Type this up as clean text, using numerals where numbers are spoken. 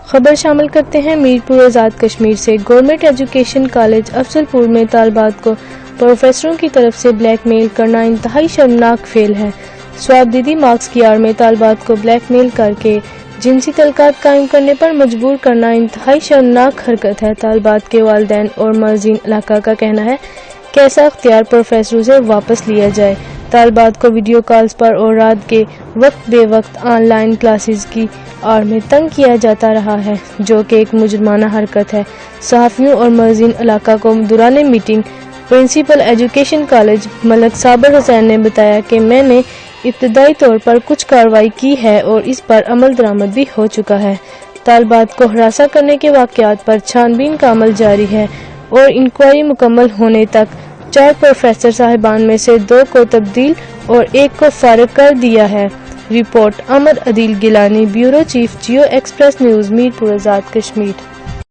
خبر شامل کرتے ہیں میرپور آزاد کشمیر سے۔ گورنمنٹ ایجوکیشن کالج افضل پور میں طالبات کو پروفیسروں کی طرف سے بلیک میل کرنا انتہائی شرمناک فعل ہے۔ سوابدیدی مارکس کی آڑ میں طالبات کو بلیک میل کر کے جنسی تعلقات قائم کرنے پر مجبور کرنا انتہائی شرمناک حرکت ہے۔ طالبات کے والدین اور معززین علاقہ کا کہنا ہے کہ ایسا اختیار پروفیسروں سے واپس لیا جائے۔ طالبات کو ویڈیو کالز پر اور رات کے وقت بے وقت آن لائن کلاسز کی آڑ میں تنگ کیا جاتا رہا ہے، جو کہ ایک مجرمانہ حرکت ہے۔ صحافیوں اور معززین علاقہ کو دوران میٹنگ پرنسپل ایجوکیشن کالج ملک صابر حسین نے بتایا کہ میں نے ابتدائی طور پر کچھ کارروائی کی ہے اور اس پر عمل درآمد بھی ہو چکا ہے۔ طالبات کو ہراساں کرنے کے واقعات پر چھان بین کا عمل جاری ہے اور انکوائری مکمل ہونے تک 4 پروفیسر صاحبان میں سے 2 کو تبدیل اور 1 کو فارغ کر دیا ہے۔ Report Umar Adeel Gilani, bureau chief Geo express news, Mirpur Azad Kashmir.